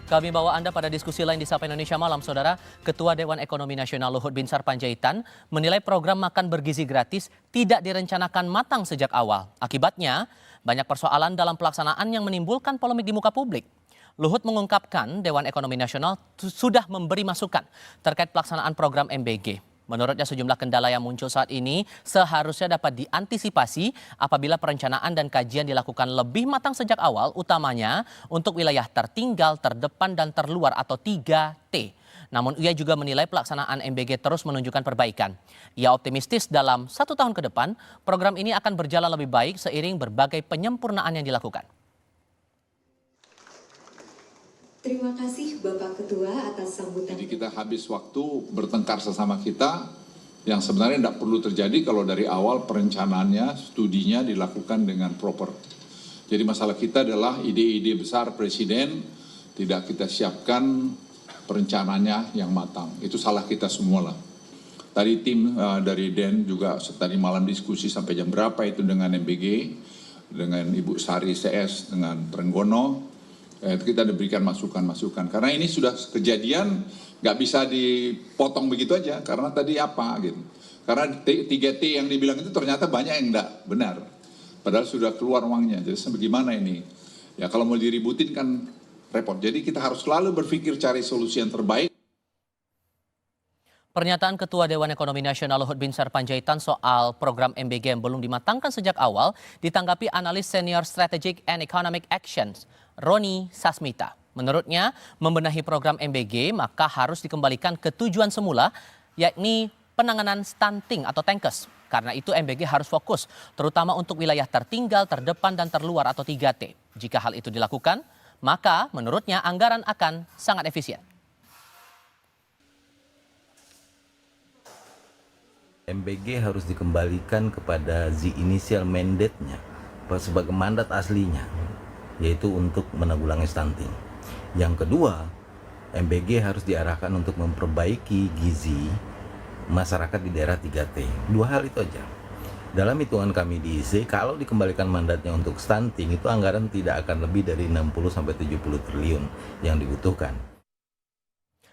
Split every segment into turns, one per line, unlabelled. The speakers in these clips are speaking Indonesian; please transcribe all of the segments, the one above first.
Kami bawa Anda pada diskusi lain di Sapa Indonesia Malam, Saudara. Ketua Dewan Ekonomi Nasional Luhut Binsar Panjaitan menilai program makan bergizi gratis tidak direncanakan matang sejak awal. Akibatnya, banyak persoalan dalam pelaksanaan yang menimbulkan polemik di muka publik. Luhut mengungkapkan Dewan Ekonomi Nasional sudah memberi masukan terkait pelaksanaan program MBG. Menurutnya sejumlah kendala yang muncul saat ini seharusnya dapat diantisipasi apabila perencanaan dan kajian dilakukan lebih matang sejak awal, utamanya untuk wilayah tertinggal, terdepan, dan terluar atau 3T. Namun ia juga menilai pelaksanaan MBG terus menunjukkan perbaikan. Ia optimistis dalam 1 tahun ke depan, program ini akan berjalan lebih baik seiring berbagai penyempurnaan yang dilakukan.
Terima kasih Bapak Ketua atas sambutan.
Jadi kita habis waktu bertengkar sesama kita yang sebenarnya tidak perlu terjadi kalau dari awal perencanaannya, studinya dilakukan dengan proper. Jadi masalah kita adalah ide-ide besar Presiden tidak kita siapkan perencanaannya yang matang. Itu salah kita semua lah. Tadi tim dari DEN juga tadi malam diskusi sampai jam berapa itu dengan MBG, dengan Ibu Sari CS, dengan Trenggono. Kita diberikan masukan-masukan karena ini sudah kejadian, nggak bisa dipotong begitu aja karena tadi apa gitu, karena 3T yang dibilang itu ternyata banyak yang nggak benar padahal sudah keluar uangnya. Jadi bagaimana ini ya, kalau mau diributin kan repot. Jadi kita harus selalu berpikir cari solusi yang terbaik.
Pernyataan Ketua Dewan Ekonomi Nasional Luhut Binsar Panjaitan soal program MBG yang belum dimatangkan sejak awal ditanggapi analis senior Strategic and Economic Actions, Roni Sasmita. Menurutnya, membenahi program MBG maka harus dikembalikan ke tujuan semula, yakni penanganan stunting atau TANKES. Karena itu MBG harus fokus, terutama untuk wilayah tertinggal, terdepan, dan terluar atau 3T. Jika hal itu dilakukan, maka menurutnya anggaran akan sangat efisien.
MBG harus dikembalikan kepada the initial mandate-nya sebagai mandat aslinya, yaitu untuk menanggulangi stunting. Yang kedua, MBG harus diarahkan untuk memperbaiki gizi masyarakat di daerah 3T. 2 hal itu aja. Dalam hitungan kami di IC, kalau dikembalikan mandatnya untuk stunting, itu anggaran tidak akan lebih dari 60-70 triliun yang dibutuhkan.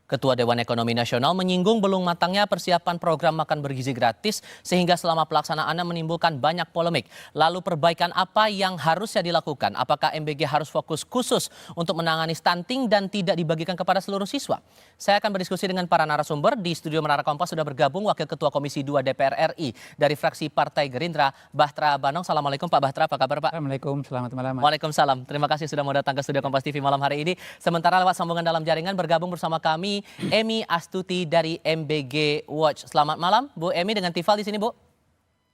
Ketua Dewan Ekonomi Nasional menyinggung belum matangnya persiapan program makan bergizi gratis sehingga selama pelaksanaannya menimbulkan banyak polemik. Lalu perbaikan apa yang harusnya dilakukan? Apakah MBG harus fokus khusus untuk menangani stunting dan tidak dibagikan kepada seluruh siswa? Saya akan berdiskusi dengan para narasumber. Di studio Menara Kompas sudah bergabung Wakil Ketua Komisi 2 DPR RI dari fraksi Partai Gerindra, Bahtra Banong. Assalamualaikum Pak Bahtra, apa kabar Pak?
Assalamualaikum, selamat malam.
Waalaikumsalam, terima kasih sudah mau datang ke studio Kompas TV malam hari ini. Sementara lewat sambungan dalam jaringan bergabung bersama kami Emi Astuti dari MBG Watch. Selamat malam Bu Emi dengan Tifal di sini Bu.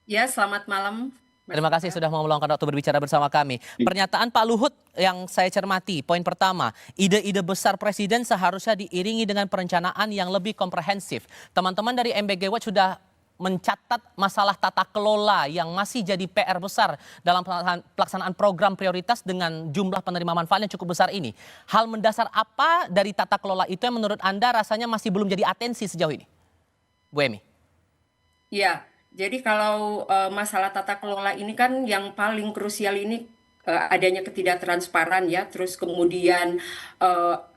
Ya, selamat malam.
Terima kasih sudah mau meluangkan waktu berbicara bersama kami. Pernyataan Pak Luhut yang saya cermati, poin pertama, ide-ide besar Presiden seharusnya diiringi dengan perencanaan yang lebih komprehensif. Teman-teman dari MBG Watch sudah mencatat masalah tata kelola yang masih jadi PR besar dalam pelaksanaan program prioritas dengan jumlah penerima manfaat yang cukup besar ini. Hal mendasar apa dari tata kelola itu yang menurut Anda rasanya masih belum jadi atensi sejauh ini? Bu Emi.
Ya, jadi kalau masalah tata kelola ini kan yang paling krusial ini adanya ketidaktransparan ya, terus kemudian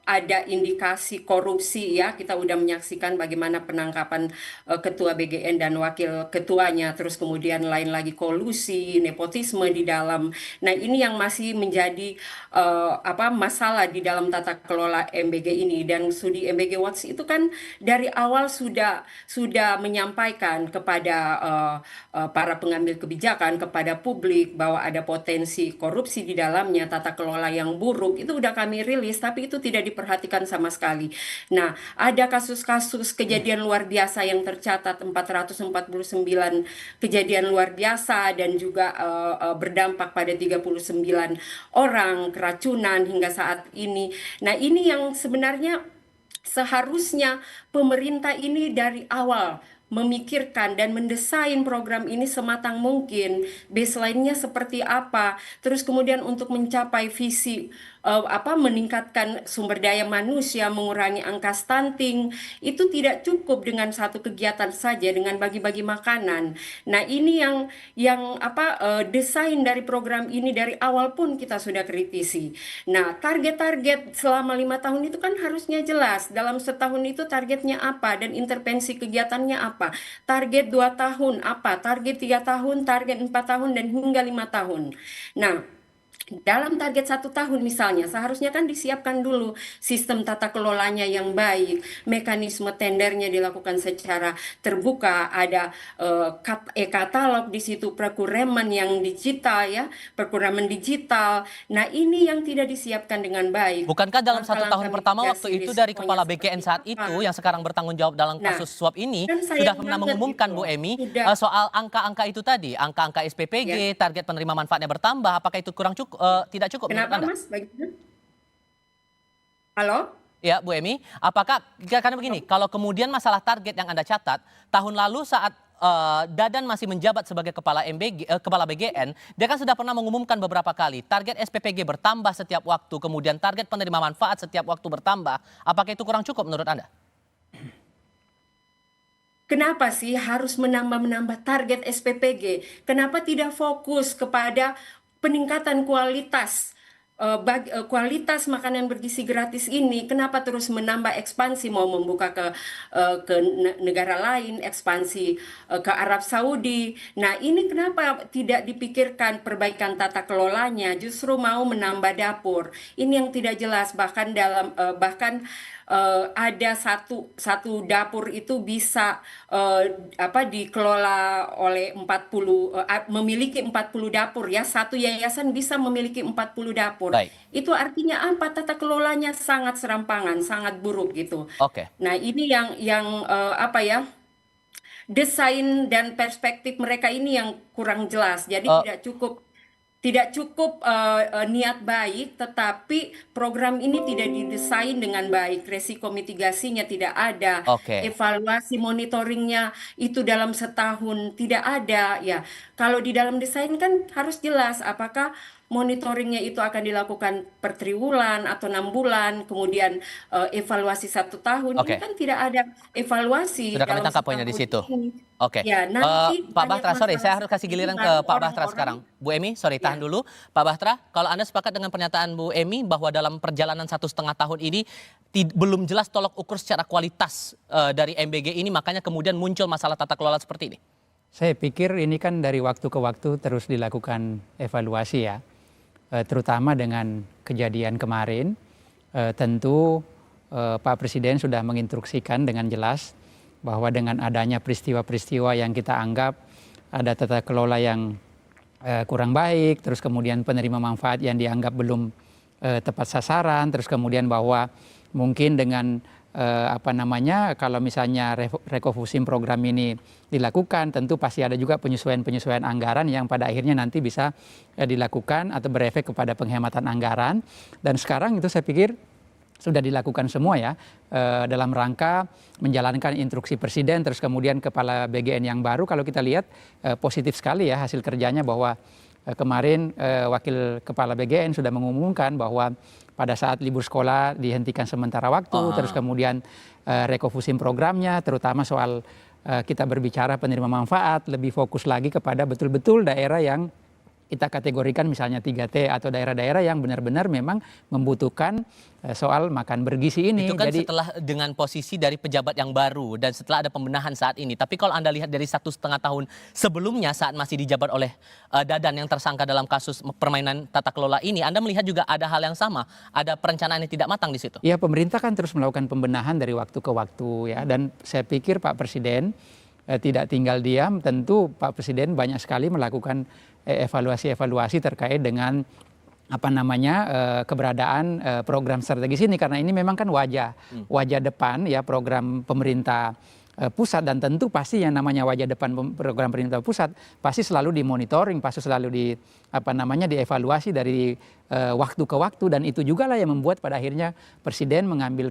ada indikasi korupsi ya, kita udah menyaksikan bagaimana penangkapan ketua BGN dan wakil ketuanya, terus kemudian lain lagi kolusi, nepotisme di dalam. Nah, ini yang masih menjadi masalah di dalam tata kelola MBG ini. Dan studi MBG Watch itu kan dari awal sudah menyampaikan kepada para pengambil kebijakan, kepada publik bahwa ada potensi korupsi di dalamnya, tata kelola yang buruk. Itu udah kami rilis, tapi itu tidak diperhatikan sama sekali. Nah, ada kasus-kasus kejadian luar biasa yang tercatat, 449 kejadian luar biasa dan juga berdampak pada 39 orang, keracunan hingga saat ini. Nah, ini yang sebenarnya seharusnya pemerintah ini dari awal memikirkan dan mendesain program ini sematang mungkin, baseline-nya seperti apa, terus kemudian untuk mencapai visi meningkatkan sumber daya manusia, mengurangi angka stunting, itu tidak cukup dengan satu kegiatan saja dengan bagi-bagi makanan. Nah, ini desain dari program ini dari awal pun kita sudah kritisi. Nah, target-target selama 5 tahun itu kan harusnya jelas. Dalam setahun itu targetnya apa dan intervensi kegiatannya apa. Target 2 tahun apa, target 3 tahun, target 4 tahun, dan hingga 5 tahun. Nah, dalam target 1 tahun misalnya, seharusnya kan disiapkan dulu sistem tata kelolanya yang baik, mekanisme tendernya dilakukan secara terbuka, ada e-katalog di situ, procurement yang digital ya, procurement digital. Nah, ini yang tidak disiapkan dengan baik.
Bukankah dalam 1 tahun
Langkah-langkah
pertama waktu
mitigasi
itu dari
risikonya
Kepala
seperti
BKN saat
apa?
itu yang sekarang bertanggung jawab dalam
Nah,
kasus suap ini
kan
sudah
sayang
pernah
banget
mengumumkan
gitu.
Bu Emi
Sudah.
soal angka-angka itu tadi, angka-angka SPPG, target penerima manfaatnya bertambah, apakah itu kurang cukup, tidak cukup menurut
Kenapa,
Anda?
Mas? Bagaimana? Halo?
Ya, Bu Emi, apakah karena begini, kalau kemudian masalah target yang Anda catat, tahun lalu saat Dadan masih menjabat sebagai kepala BGN, dia kan sudah pernah mengumumkan beberapa kali target SPPG bertambah setiap waktu, kemudian target penerima manfaat setiap waktu bertambah. Apakah itu kurang cukup menurut Anda?
Kenapa sih harus menambah-menambah target SPPG? Kenapa tidak fokus kepada peningkatan kualitas kualitas makanan bergizi gratis ini? Kenapa terus menambah ekspansi, mau membuka ke negara lain, ekspansi ke Arab Saudi? Nah, ini kenapa tidak dipikirkan perbaikan tata kelolanya, justru mau menambah dapur? Ini yang tidak jelas, ada satu dapur itu bisa dikelola oleh memiliki 40 dapur ya. Satu yayasan bisa memiliki 40 dapur.
Baik.
Itu artinya apa? Tata kelolanya sangat serampangan, sangat buruk gitu.
Oke.
Nah, ini yang desain dan perspektif mereka ini yang kurang jelas. Jadi tidak cukup niat baik, tetapi program ini tidak didesain dengan baik. Resiko mitigasinya tidak ada,
Oke.
evaluasi monitoringnya itu dalam setahun tidak ada. Ya, kalau di dalam desain kan harus jelas apakah monitoringnya itu akan dilakukan per triwulan atau 6 bulan, kemudian evaluasi 1 tahun.
Oke.
Ini kan tidak ada evaluasi
Sudah kami
dalam
tangkap poinnya di situ.
setahun ini.
Oke.
Ya, nanti
Pak
banyak
Bahtra, sorry, saya
masalah
harus kasih
seperti
giliran
ini
ke
baru
Pak Bahtra
orang-orang.
sekarang. Bu Emi, sorry, tahan
Ya.
dulu. Pak Bahtra, kalau Anda sepakat dengan pernyataan Bu Emi bahwa dalam perjalanan 1,5 tahun ini belum jelas tolok ukur secara kualitas dari MBG ini, makanya kemudian muncul masalah tata kelola seperti ini.
Saya pikir ini kan dari waktu ke waktu terus dilakukan evaluasi ya. Terutama dengan kejadian kemarin, tentu Pak Presiden sudah menginstruksikan dengan jelas bahwa dengan adanya peristiwa-peristiwa yang kita anggap ada tata kelola yang kurang baik, terus kemudian penerima manfaat yang dianggap belum tepat sasaran, terus kemudian bahwa mungkin dengan kalau misalnya refocusing program ini dilakukan, tentu pasti ada juga penyesuaian-penyesuaian anggaran yang pada akhirnya nanti bisa dilakukan atau berefek kepada penghematan anggaran. Dan sekarang itu saya pikir sudah dilakukan semua ya, dalam rangka menjalankan instruksi Presiden, terus kemudian Kepala BGN yang baru, kalau kita lihat positif sekali ya hasil kerjanya, bahwa kemarin Wakil Kepala BGN sudah mengumumkan bahwa pada saat libur sekolah dihentikan sementara waktu, terus kemudian refocusing programnya, terutama soal kita berbicara penerima manfaat, lebih fokus lagi kepada betul-betul daerah yang kita kategorikan misalnya 3T atau daerah-daerah yang benar-benar memang membutuhkan soal makan bergizi ini.
Itu kan
Jadi,
setelah dengan posisi dari pejabat yang baru dan setelah ada pembenahan saat ini. Tapi kalau Anda lihat dari 1,5 tahun sebelumnya saat masih dijabat oleh Dadan yang tersangka dalam kasus permainan tata kelola ini, Anda melihat juga ada hal yang sama, ada perencanaan yang tidak matang di situ.
ya pemerintah kan terus melakukan pembenahan dari waktu ke waktu ya, dan saya pikir Pak Presiden tidak tinggal diam. Tentu Pak Presiden banyak sekali melakukan evaluasi-evaluasi terkait dengan keberadaan program strategis ini, karena ini memang kan wajah depan ya program pemerintah pusat, dan tentu pasti yang namanya wajah depan program pemerintah pusat pasti selalu dimonitoring, pasti selalu dievaluasi dari waktu ke waktu, dan itu juga lah yang membuat pada akhirnya Presiden mengambil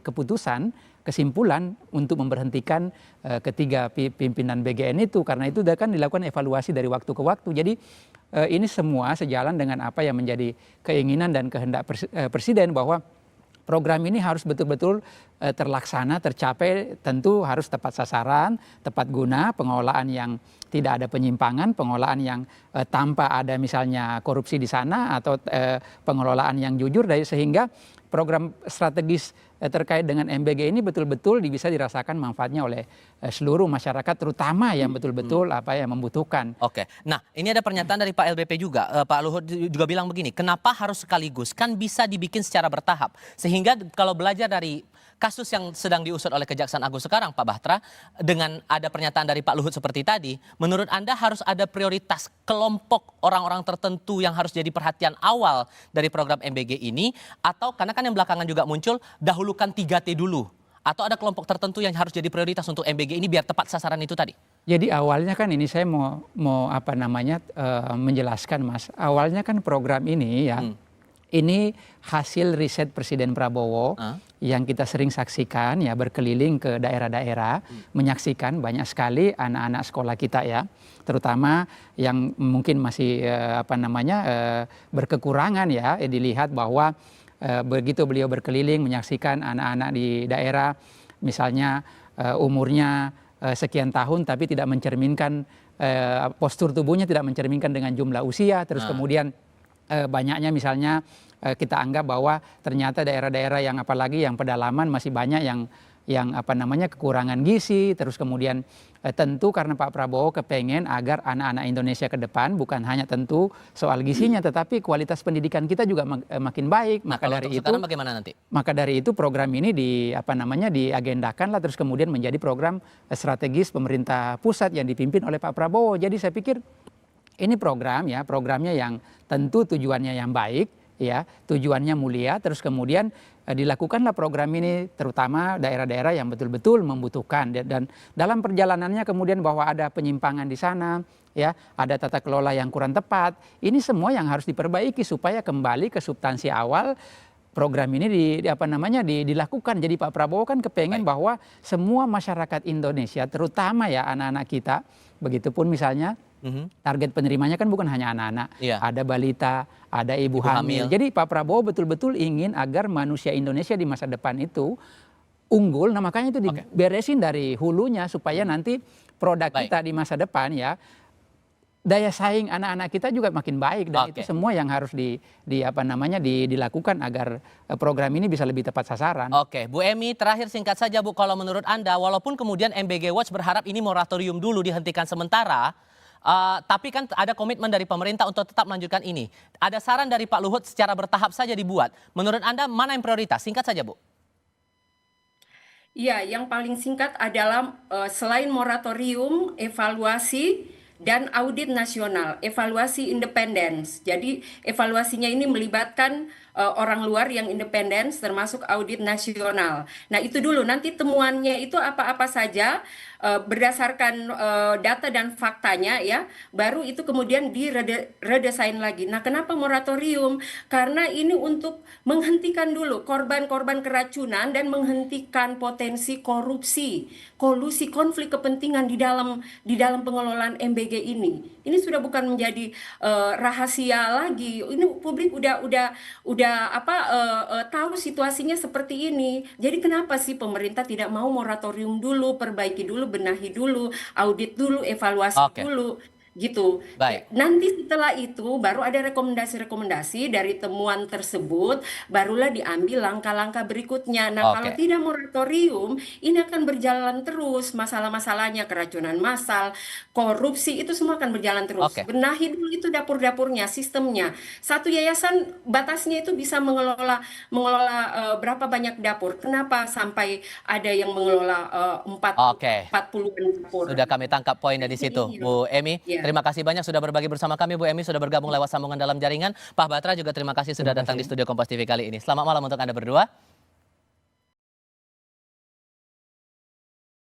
kesimpulan untuk memberhentikan ketiga pimpinan BGN itu, karena itu kan dilakukan evaluasi dari waktu ke waktu. Jadi ini semua sejalan dengan apa yang menjadi keinginan dan kehendak Presiden, bahwa program ini harus betul-betul terlaksana, tercapai, tentu harus tepat sasaran, tepat guna, pengelolaan yang tidak ada penyimpangan, pengelolaan yang tanpa ada misalnya korupsi di sana, atau pengelolaan yang jujur, sehingga program strategis terkait dengan MBG ini betul-betul bisa dirasakan manfaatnya oleh seluruh masyarakat, terutama yang betul-betul yang membutuhkan.
Oke, nah ini ada pernyataan dari Pak LBP juga, Pak Luhut juga bilang begini, kenapa harus sekaligus? Kan bisa dibikin secara bertahap, sehingga kalau belajar dari kasus yang sedang diusut oleh Kejaksaan Agung sekarang, Pak Bahtra, dengan ada pernyataan dari Pak Luhut seperti tadi, menurut Anda harus ada prioritas kelompok orang-orang tertentu yang harus jadi perhatian awal dari program MBG ini, atau karena kan yang belakangan juga muncul, dahulukan 3T dulu, atau ada kelompok tertentu yang harus jadi prioritas untuk MBG ini biar tepat sasaran itu tadi?
Jadi awalnya kan ini saya mau menjelaskan, Mas. Awalnya kan program ini ini hasil riset Presiden Prabowo yang kita sering saksikan ya, berkeliling ke daerah-daerah, menyaksikan banyak sekali anak-anak sekolah kita ya, terutama yang mungkin masih berkekurangan ya, dilihat bahwa begitu beliau berkeliling menyaksikan anak-anak di daerah, misalnya umurnya sekian tahun tapi tidak mencerminkan postur tubuhnya, tidak mencerminkan dengan jumlah usia, terus kemudian banyaknya misalnya kita anggap bahwa ternyata daerah-daerah yang apalagi yang pedalaman masih banyak yang kekurangan gizi, terus kemudian tentu karena Pak Prabowo kepengen agar anak-anak Indonesia ke depan bukan hanya tentu soal gizinya, tetapi kualitas pendidikan kita juga makin baik.
Nah, maka dari itu bagaimana nanti? Maka
dari itu program ini diagendakan lah, terus kemudian menjadi program strategis pemerintah pusat yang dipimpin oleh Pak Prabowo. Jadi saya pikir ini programnya yang tentu tujuannya yang baik, ya, tujuannya mulia, terus kemudian dilakukanlah program ini terutama daerah-daerah yang betul-betul membutuhkan, dan dalam perjalanannya kemudian bahwa ada penyimpangan di sana, ya, ada tata kelola yang kurang tepat, ini semua yang harus diperbaiki supaya kembali ke substansi awal program ini dilakukan. Jadi Pak Prabowo kan kepengen bahwa semua masyarakat Indonesia, terutama ya anak-anak kita, begitupun misalnya target penerimanya kan bukan hanya anak-anak, ada balita, ada ibu hamil. Jadi Pak Prabowo betul-betul ingin agar manusia Indonesia di masa depan itu unggul. Nah makanya itu diberesin dari hulunya supaya nanti produk kita di masa depan ya, daya saing anak-anak kita juga makin baik, dan itu semua yang harus dilakukan agar program ini bisa lebih tepat sasaran.
Oke, Bu Emy, terakhir singkat saja Bu, kalau menurut Anda, walaupun kemudian MBG Watch berharap ini moratorium dulu dihentikan sementara, tapi kan ada komitmen dari pemerintah untuk tetap melanjutkan ini. Ada saran dari Pak Luhut secara bertahap saja dibuat. Menurut Anda mana yang prioritas? Singkat saja Bu.
Ya, yang paling singkat adalah selain moratorium, evaluasi dan audit nasional, evaluasi independen. Jadi evaluasinya ini melibatkan orang luar yang independen, termasuk audit nasional. Nah itu dulu, nanti temuannya itu apa-apa saja berdasarkan data dan faktanya ya, baru itu kemudian diredesain lagi. Nah kenapa moratorium? Karena ini untuk menghentikan dulu korban-korban keracunan dan menghentikan potensi korupsi, kolusi, konflik kepentingan di dalam pengelolaan MBG ini. Ini sudah bukan menjadi rahasia lagi. Ini publik udah tahu situasinya seperti ini. Jadi kenapa sih pemerintah tidak mau moratorium dulu, perbaiki dulu, benahi dulu, audit dulu, evaluasi dulu, gitu.
Baik.
Nanti setelah itu baru ada rekomendasi-rekomendasi dari temuan tersebut, barulah diambil langkah-langkah berikutnya. Nah, kalau tidak moratorium, ini akan berjalan terus masalah-masalahnya, keracunan massal, korupsi, itu semua akan berjalan terus. Benahi dulu itu dapur-dapurnya, sistemnya. Satu yayasan batasnya itu bisa mengelola berapa banyak dapur. Kenapa sampai ada yang mengelola 40-an dapur?
Sudah kami tangkap poin dari situ, Bu Emy. Terima kasih banyak sudah berbagi bersama kami, Bu Emy, sudah bergabung lewat sambungan dalam jaringan. Pak Bahtra juga terima kasih sudah datang di studio Kompas TV kali ini. Selamat malam untuk Anda berdua.